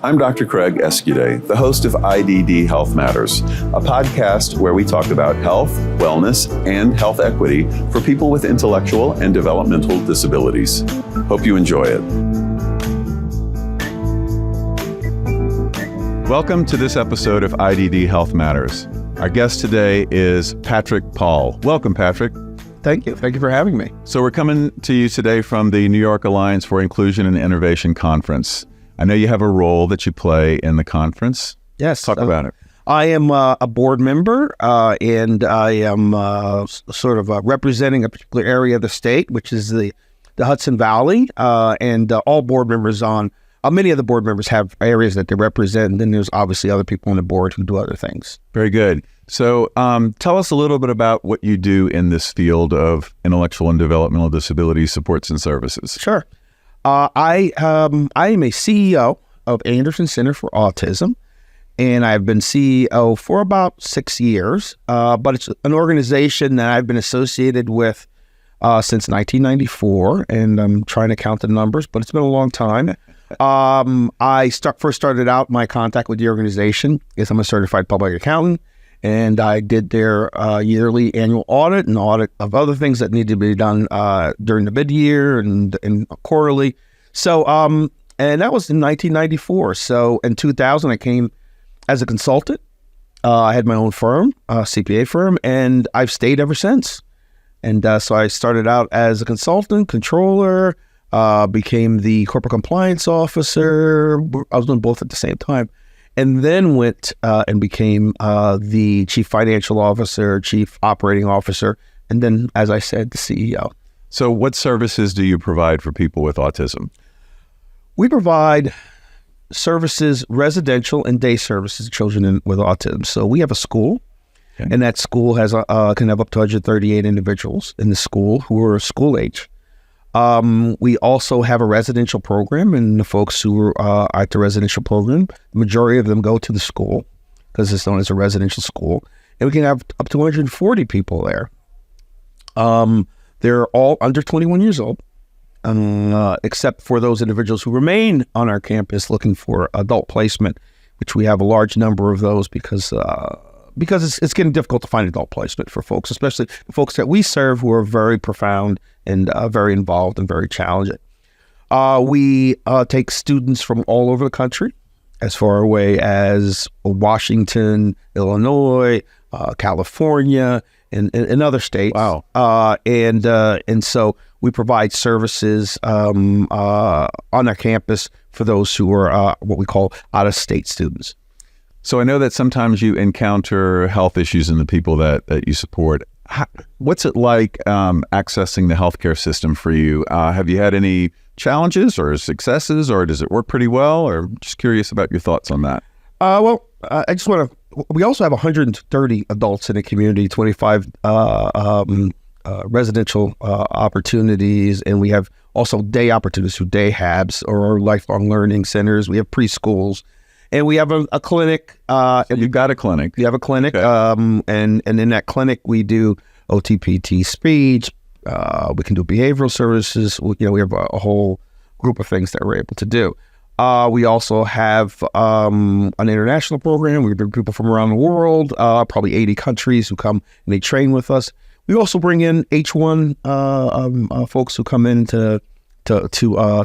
I'm Dr. Craig Escude, the host of IDD Health Matters, a podcast where we talk about health, wellness, and health equity for people with intellectual and developmental disabilities. Hope you enjoy it. Welcome to this episode of IDD Health Matters. Our guest today is Patrick Paul. Welcome, Patrick. Thank you. Thank you for having me. So we're coming to you today from the New York Alliance for Inclusion and Innovation Conference. I know you have a role that you play in the conference. Yes. Talk about it. I am a board member, and I am representing a particular area of the state, which is the Hudson Valley, and all board members many of the board members have areas that they represent, and then there's obviously other people on the board who do other things. Very good. So tell us a little bit about what you do in this field of intellectual and developmental disability supports and services. Sure. I am a CEO of Anderson Center for Autism, and I've been CEO for about 6 years, but it's an organization that I've been associated with since 1994, and I'm trying to count the numbers, but it's been a long time. I first started out my contact with the organization is I'm a certified public accountant, and I did their yearly annual audit and audit of other things that needed to be done during the mid-year and quarterly. So, and that was in 1994. So in 2000, I came as a consultant. I had my own firm, CPA firm, and I've stayed ever since. And so I started out as a consultant, controller, became the corporate compliance officer. I was doing both at the same time. And then went and became the chief financial officer, chief operating officer, and then, as I said, the CEO. So what services do you provide for people with autism? We provide services, residential and day services to children with autism. So we have a school, and that school has can have up to 138 individuals in the school who are school age. We also have a residential program, and the folks who are at the residential program, the majority of them go to the school because it's known as a residential school, and we can have up to 140 people there. They're all under 21 years old, except for those individuals who remain on our campus looking for adult placement, which we have a large number of those because it's getting difficult to find adult placement for folks, especially the folks that we serve who are very profound and very involved and very challenging. We take students from all over the country, as far away as Washington, Illinois, California, and other states. Wow. And so we provide services on our campus for those who are what we call out-of-state students. So I know that sometimes you encounter health issues in the people that you support. What's it like accessing the healthcare system for you? Have you had any challenges or successes, or does it work pretty well? Or just curious about your thoughts on that. I just want to. We also have 130 adults in the community, 25 residential opportunities, and we have also day opportunities through day habs or lifelong learning centers. We have preschools. And we have a clinic. So you've got a clinic. We have a clinic, okay. And in that clinic we do OTPT speech. We can do behavioral services. We have a whole group of things that we're able to do. We also have an international program. We bring people from around the world, probably 80 countries who come and they train with us. We also bring in H1 folks who come in to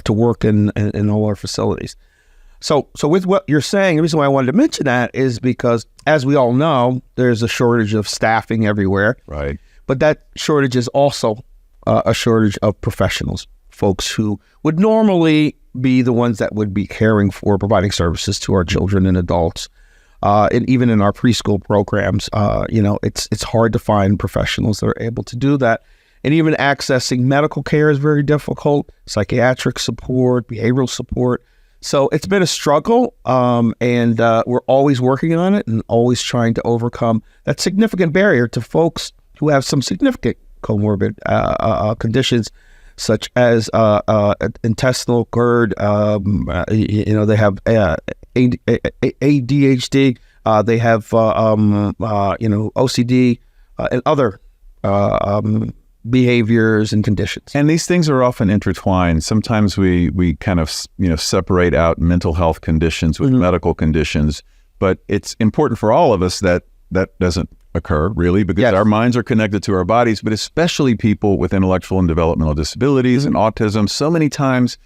work in all our facilities. So with what you're saying, the reason why I wanted to mention that is because, as we all know, there's a shortage of staffing everywhere. Right. But that shortage is also a shortage of professionals, folks who would normally be the ones that would be caring for providing services to our children and adults. And even in our preschool programs, it's hard to find professionals that are able to do that. And even accessing medical care is very difficult, psychiatric support, behavioral support. So it's been a struggle, and we're always working on it and always trying to overcome that significant barrier to folks who have some significant comorbid conditions, such as intestinal GERD. They have ADHD. They have OCD and other behaviors and conditions. And these things are often intertwined. Sometimes we kind of, separate out mental health conditions with medical conditions, but it's important for all of us that doesn't occur, really, because our minds are connected to our bodies, but especially people with intellectual and developmental disabilities and autism. So many times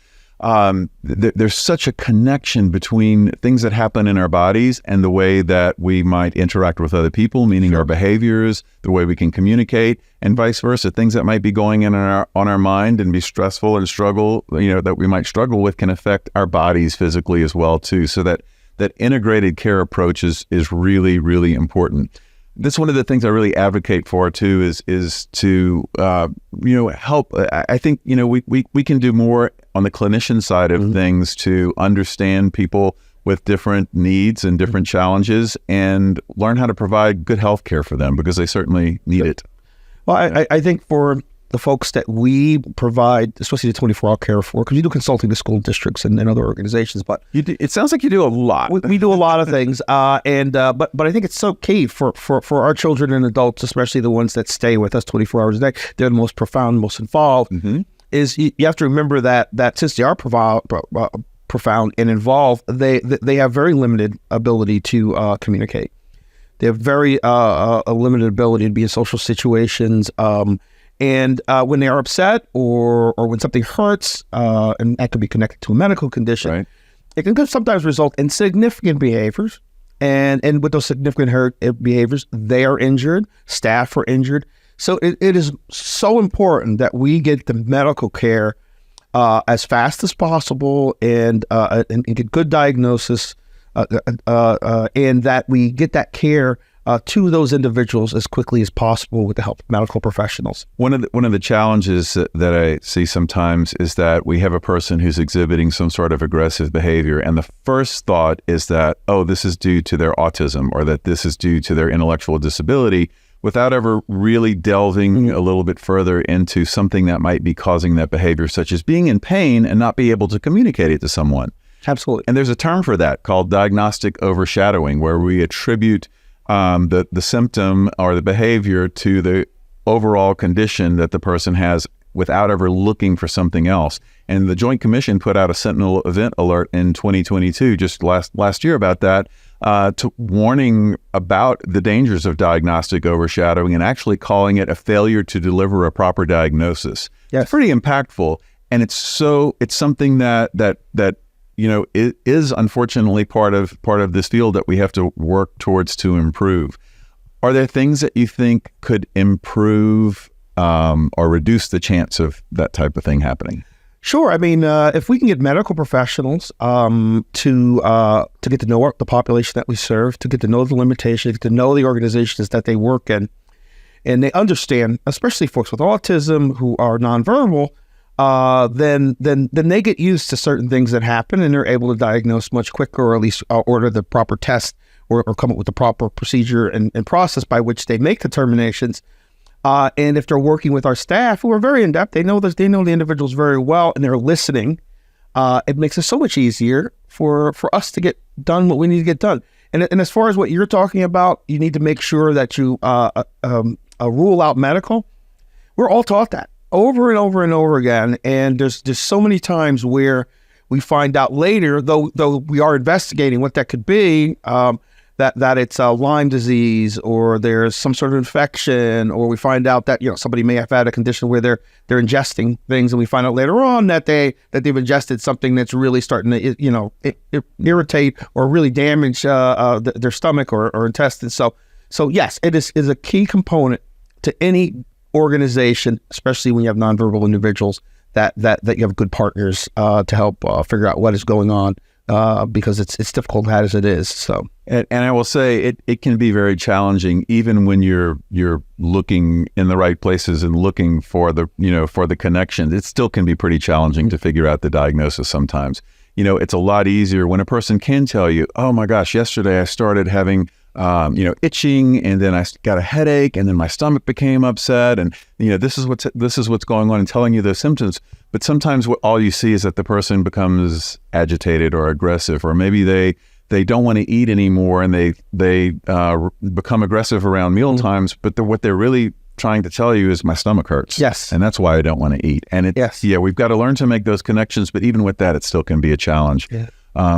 there's such a connection between things that happen in our bodies and the way that we might interact with other people, meaning our behaviors, the way we can communicate, and vice versa. Things that might be going on our mind and be stressful and struggle, that we might struggle with, can affect our bodies physically as well too. So that integrated care approach is really, really important. That's one of the things I really advocate for too, is to help. I think we can do more on the clinician side of things to understand people with different needs and different challenges, and learn how to provide good health care for them, because they certainly need it. Well, I think for the folks that we provide, especially the 24-hour care for, because you do consulting to school districts and other organizations, but it sounds like you do a lot. We do a lot of things, but I think it's so key for our children and adults, especially the ones that stay with us 24 hours a day. They're the most profound, most involved. Is you have to remember that since they are profound and involved, they have very limited ability to communicate. They have very a limited ability to be in social situations. And when they are upset or when something hurts, and that could be connected to a medical condition, it can sometimes result in significant behaviors. And with those significant behaviors, they are injured, staff are injured. So it is so important that we get the medical care as fast as possible and get good diagnosis, and that we get that care to those individuals as quickly as possible with the help of medical professionals. One of the challenges that I see sometimes is that we have a person who's exhibiting some sort of aggressive behavior, and the first thought is that, this is due to their autism, or that this is due to their intellectual disability, without ever really delving a little bit further into something that might be causing that behavior, such as being in pain and not be able to communicate it to someone. Absolutely. And there's a term for that called diagnostic overshadowing, where we attribute the symptom or the behavior to the overall condition that the person has without ever looking for something else. And the Joint Commission put out a Sentinel event alert in 2022, just last year, about that, to warning about the dangers of diagnostic overshadowing and actually calling it a failure to deliver a proper diagnosis. Yes. It's pretty impactful, and it's something that it is unfortunately part of this field that we have to work towards to improve. Are there things that you think could improve or reduce the chance of that type of thing happening? Sure. I mean, if we can get medical professionals to get to know the population that we serve, to get to know the limitations, to know the organizations that they work in, and they understand, especially folks with autism who are nonverbal, then they get used to certain things that happen, and they're able to diagnose much quicker, or at least order the proper test or come up with the proper procedure and process by which they make determinations. And if they're working with our staff, who are very in-depth, they know the individuals very well, and they're listening, it makes it so much easier for us to get done what we need to get done. And as far as what you're talking about, you need to make sure that you rule out medical. We're all taught that over and over and over again. And there's so many times where we find out later, though we are investigating what that could be, that it's Lyme disease, or there's some sort of infection, or we find out that somebody may have had a condition where they're ingesting things, and we find out later on that they've ingested something that's really starting to irritate or really damage their stomach or intestines. So yes, it is a key component to any organization, especially when you have nonverbal individuals, that you have good partners to help figure out what is going on, because it's difficult as it is. So, and I will say it can be very challenging, even when you're looking in the right places and looking for the connections. It still can be pretty challenging to figure out the diagnosis sometimes. It's a lot easier when a person can tell you, oh my gosh, yesterday I started having itching, and then I got a headache, and then my stomach became upset, and this is what's going on, and telling you those symptoms. But sometimes all you see is that the person becomes agitated or aggressive, or maybe they don't want to eat anymore, and they become aggressive around meal times. But what they're really trying to tell you is my stomach hurts. Yes. And that's why I don't want to eat. And we've got to learn to make those connections, but even with that, it still can be a challenge. Yeah.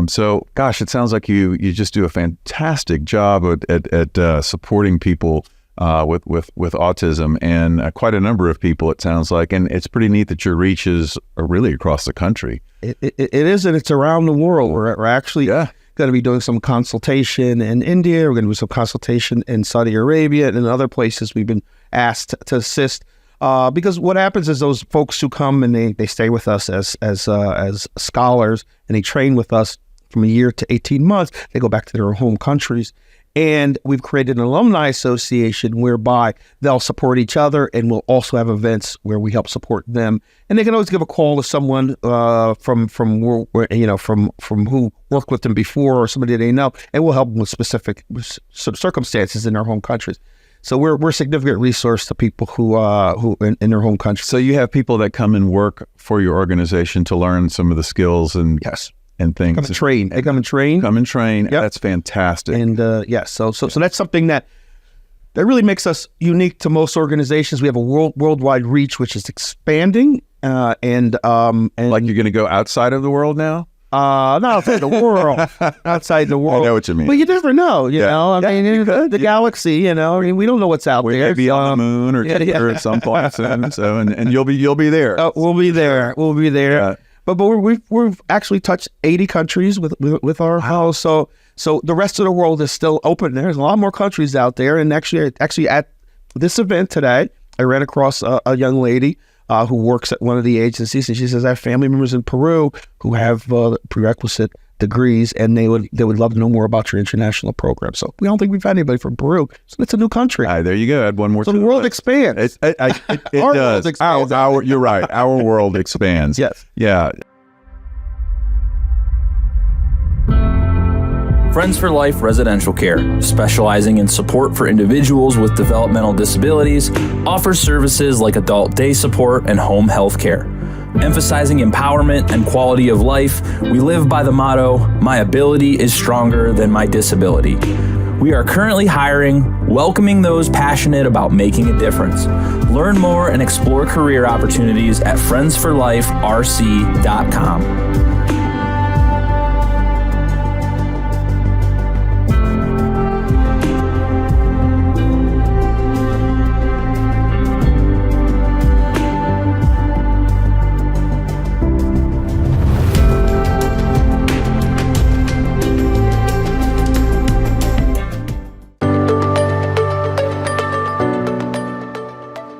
So, gosh, it sounds like you just do a fantastic job at supporting people with autism, and quite a number of people, it sounds like. And it's pretty neat that your reach is really across the country. It is, and it's around the world. We're actually going to be doing some consultation in India. We're going to do some consultation in Saudi Arabia and in other places we've been asked to assist. Because what happens is those folks who come and they stay with us as scholars, and they train with us from a year to 18 months, they go back to their home countries. And we've created an alumni association whereby they'll support each other, and we'll also have events where we help support them. And they can always give a call to someone from who worked with them before, or somebody they know, and we'll help them with specific circumstances in their home countries. So we're a significant resource to people who in their home country. So you have people that come and work for your organization to learn some of the skills and things. Come and train. They come and train. Yep. That's fantastic. And so that's something that really makes us unique to most organizations. We have a worldwide reach, which is expanding. And like you're going to go outside of the world now? Not outside the world. Outside the world. I know what you mean. But you never know, you know. I mean, the galaxy, you know. I mean, we don't know what's out there. Maybe on the moon or Jupiter at some point. So, and you'll be there. We'll be there. We'll be there. Yeah. But we've actually touched 80 countries with our house. So the rest of the world is still open. There's a lot more countries out there. And actually at this event today, I ran across a young lady who works at one of the agencies, and she says I have family members in Peru who have prerequisite degrees, and they would love to know more about your international program. So we don't think we've had anybody from Peru. So it's a new country. There you go. Add one more. So the world expands. It does. You're right. Our world expands. Yes. Yeah. Friends for Life Residential Care, specializing in support for individuals with developmental disabilities, offers services like adult day support and home health care. Emphasizing empowerment and quality of life, we live by the motto, "My ability is stronger than my disability." We are currently hiring, welcoming those passionate about making a difference. Learn more and explore career opportunities at friendsforliferc.com.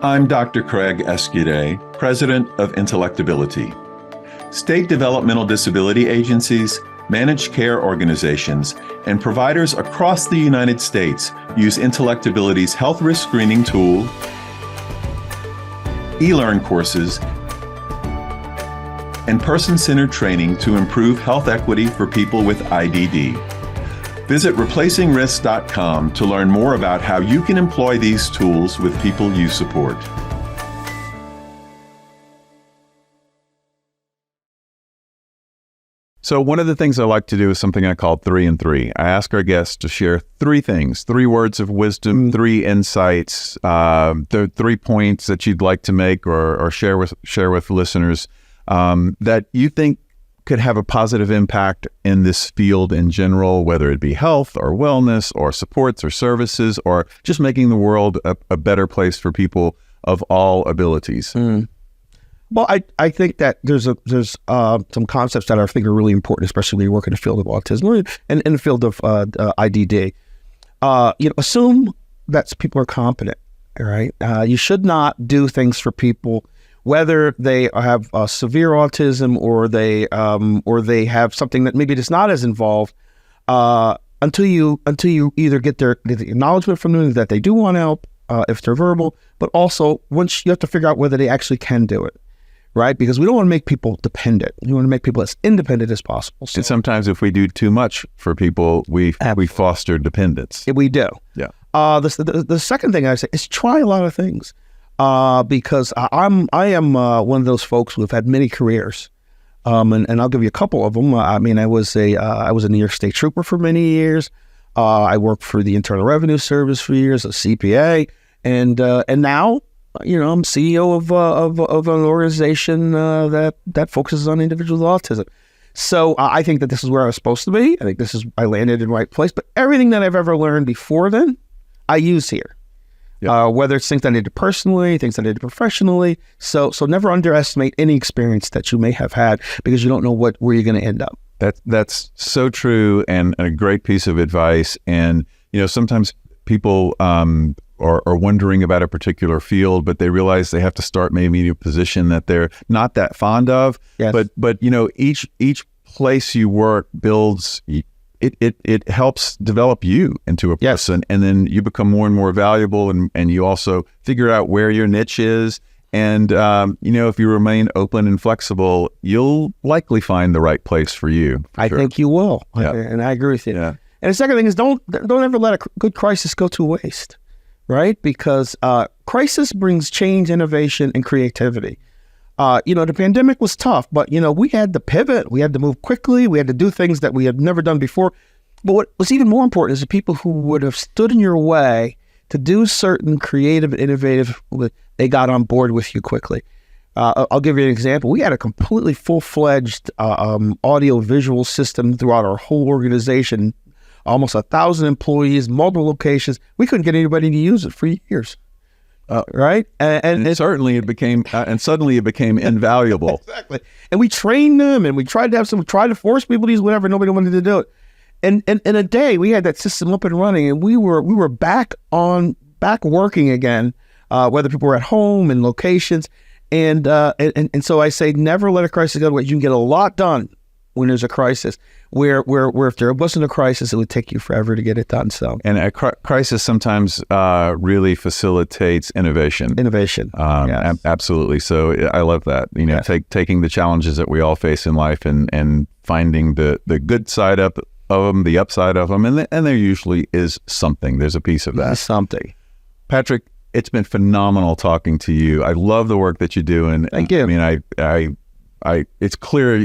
I'm Dr. Craig Escude, President of Intellectability. State developmental disability agencies, managed care organizations, and providers across the United States use Intellectability's health risk screening tool, e-learn courses, and person-centered training to improve health equity for people with IDD. Visit replacingrisks.com to learn more about how you can employ these tools with people you support. So one of the things I like to do is something I call 3 and 3. I ask our guests to share 3 things, 3 words of wisdom, 3 insights, the 3 points that you'd like to make or share with listeners that you think could have a positive impact in this field in general, whether it be health or wellness or supports or services or just making the world a better place for people of all abilities. Well, I think that there's some concepts that I think are really important, especially when you work in the field of autism and in the field of IDD. Assume that people are competent. All right, you should not do things for people, whether they have severe autism or they have something that maybe is not as involved, until you either get the acknowledgement from them that they do want help, if they're verbal, but also once you have to figure out whether they actually can do it, right? Because we don't want to make people dependent. We want to make people as independent as possible. So, and sometimes if we do too much for people, we foster dependence. We do. Yeah. The second thing I say is try a lot of things. Because I am one of those folks who have had many careers, and I'll give you a couple of them. I was a New York State trooper for many years. I worked for the Internal Revenue Service for years, a CPA, And now, I'm CEO of an organization that focuses on individuals with autism. So I think that this is where I was supposed to be. I think I landed in the right place. But everything that I've ever learned before then, I use here. Yep. Whether it's things I did personally, things I did professionally. So never underestimate any experience that you may have had, because you don't know where you're going to end up. That's so true, and a great piece of advice. And sometimes people are wondering about a particular field, but they realize they have to start maybe in a position that they're not that fond of. Yes. But each place you work builds. It helps develop you into a person, and then you become more and more valuable, and you also figure out where your niche is. And, if you remain open and flexible, you'll likely find the right place for you. I think you will. Yeah. And I agree with you. Yeah. And the second thing is don't ever let a good crisis go to waste, right? Because crisis brings change, innovation, and creativity. The pandemic was tough, but, we had to pivot. We had to move quickly. We had to do things that we had never done before. But what was even more important is the people who would have stood in your way to do certain creative and innovative, they got on board with you quickly. I'll give you an example. We had a completely full-fledged audio-visual system throughout our whole organization, almost 1,000 employees, multiple locations. We couldn't get anybody to use it for years. Right, and certainly it became, and suddenly it became invaluable. Exactly, and we trained them, and we tried to force people to use whatever. Nobody wanted to do it, and in a day we had that system up and running, and we were back working again, whether people were at home in locations, and so I say never let a crisis go to waste. You can get a lot done when there's a crisis. Where if there wasn't a crisis, it would take you forever to get it done. So, and a crisis sometimes really facilitates innovation. Yes. Absolutely. So I love that. Yes. Taking the challenges that we all face in life and finding the good side of them, the upside of them, and there usually is something. There's a piece of that. Something. Patrick, it's been phenomenal talking to you. I love the work that you do, and thank you. I mean, it's clear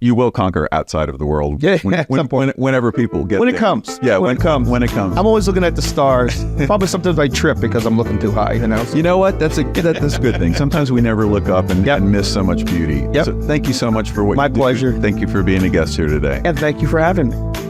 you will conquer outside of the world. Yeah, at some point. Whenever people get when there. it comes. Yeah, when it comes. When it comes. I'm always looking at the stars. Probably sometimes I trip because I'm looking too high. You know what? That's a good thing. Sometimes we never look up and miss so much beauty. Yep. So thank you so much for what My you do. pleasure. Thank you for being a guest here today. And thank you for having me.